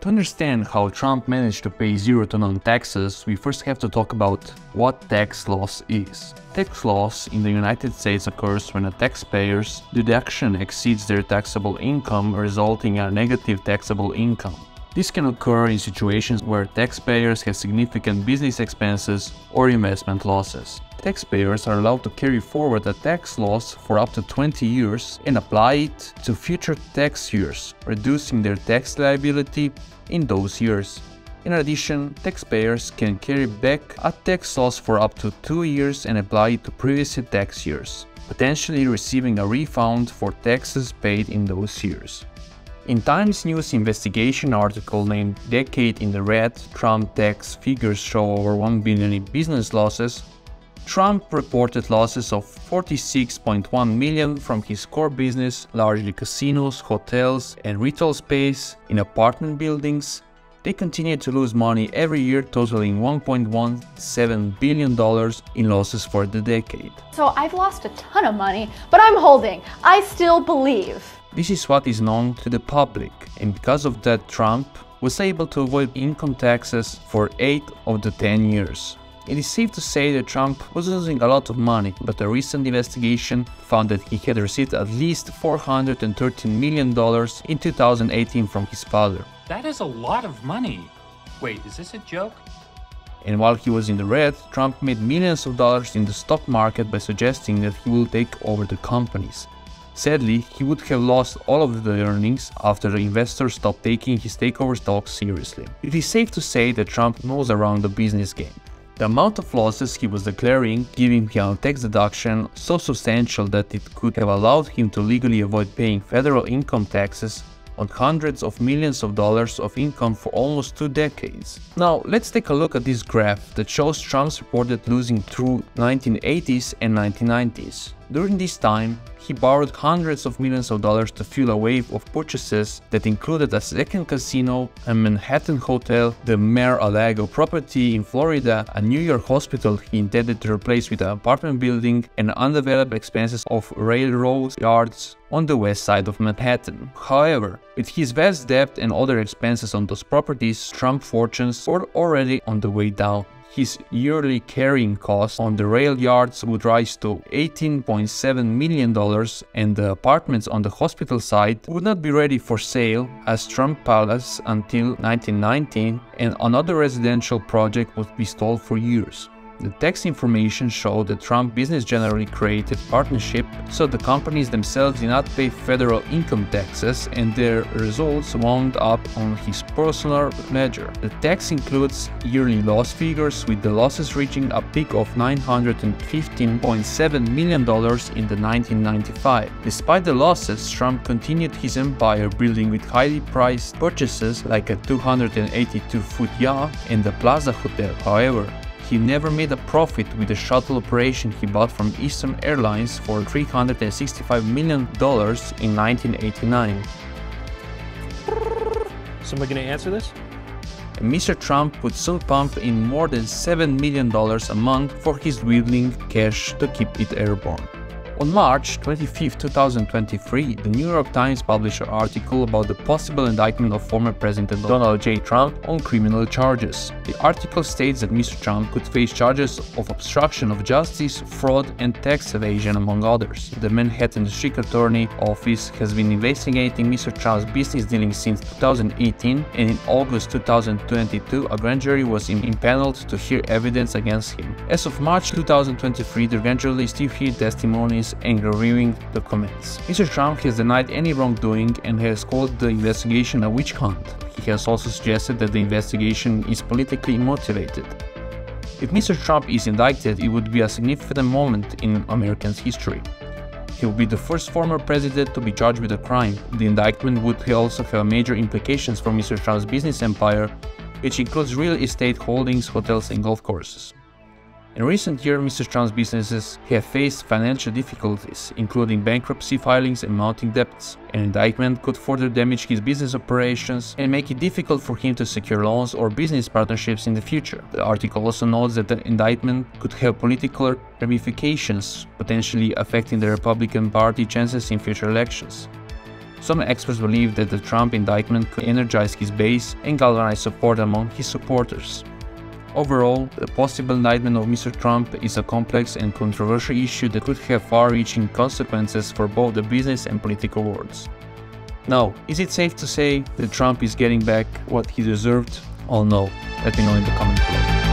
To understand how Trump managed to pay zero to none taxes, we first have to talk about what tax loss is. Tax loss in the United States occurs when a taxpayer's deduction exceeds their taxable income, resulting in a negative taxable income. This can occur in situations where taxpayers have significant business expenses or investment losses. Taxpayers are allowed to carry forward a tax loss for up to 20 years and apply it to future tax years, reducing their tax liability in those years. In addition, taxpayers can carry back a tax loss for up to 2 years and apply it to previous tax years, potentially receiving a refund for taxes paid in those years. In Times News investigation article named "Decade in the Red, Trump Tax Figures Show Over $1 Billion in Business Losses," Trump reported losses of $46.1 million from his core business, largely casinos, hotels, and retail space in apartment buildings. They continue to lose money every year, totaling $1.17 billion in losses for the decade. So I've lost a ton of money, but I'm holding. I still believe. This is what is known to the public, and because of that, Trump was able to avoid income taxes for 8 of the 10 years. It is safe to say that Trump was losing a lot of money, but a recent investigation found that he had received at least $413 million in 2018 from his father. That is a lot of money. Wait, is this a joke? And while he was in the red, Trump made millions of dollars in the stock market by suggesting that he will take over the companies. Sadly, he would have lost all of the earnings after the investors stopped taking his takeover talks seriously. It is safe to say that Trump knows around the business game. The amount of losses he was declaring, giving him a tax deduction so substantial that it could have allowed him to legally avoid paying federal income taxes on hundreds of millions of dollars of income for almost 2 decades. Now, let's take a look at this graph that shows Trump's reported losing through 1980s and 1990s. During this time, he borrowed hundreds of millions of dollars to fuel a wave of purchases that included a second casino, a Manhattan hotel, the Mar-a-Lago property in Florida, a New York hospital he intended to replace with an apartment building, and undeveloped expenses of railroad yards on the west side of Manhattan. However, with his vast debt and other expenses on those properties, Trump's fortunes were already on the way down. His yearly carrying costs on the rail yards would rise to $18.7 million, and the apartments on the hospital side would not be ready for sale as Trump Palace until 1919, and another residential project would be stalled for years. The tax information showed that Trump business generally created partnership, so the companies themselves did not pay federal income taxes, and their results wound up on his personal ledger. The tax includes yearly loss figures, with the losses reaching a peak of $915.7 million in the 1995. Despite the losses, Trump continued his empire, building with highly priced purchases like a 282-foot yacht and the Plaza Hotel. However, he never made a profit with the shuttle operation he bought from Eastern Airlines for $365 million in 1989. Somebody gonna answer this? And Mr. Trump would soon pump in more than $7 million a month for his dwindling cash to keep it airborne. On March 25, 2023, the New York Times published an article about the possible indictment of former President Donald J. Trump on criminal charges. The article states that Mr. Trump could face charges of obstruction of justice, fraud, and tax evasion, among others. The Manhattan District Attorney Office has been investigating Mr. Trump's business dealings since 2018, and in August 2022, a grand jury was impaneled to hear evidence against him. As of March 2023, the grand jury still heard testimonies and reviewing documents. Mr. Trump has denied any wrongdoing and has called the investigation a witch hunt. He has also suggested that the investigation is politically motivated. If Mr. Trump is indicted, it would be a significant moment in American history. He will be the first former president to be charged with a crime. The indictment would also have major implications for Mr. Trump's business empire, which includes real estate holdings, hotels, and golf courses. In recent years, Mr. Trump's businesses have faced financial difficulties, including bankruptcy filings and mounting debts. An indictment could further damage his business operations and make it difficult for him to secure loans or business partnerships in the future. The article also notes that the indictment could have political ramifications, potentially affecting the Republican Party chances in future elections. Some experts believe that the Trump indictment could energize his base and galvanize support among his supporters. Overall, the possible indictment of Mr. Trump is a complex and controversial issue that could have far-reaching consequences for both the business and political worlds. Now, is it safe to say that Trump is getting back what he deserved? Oh no, let me know in the comment below.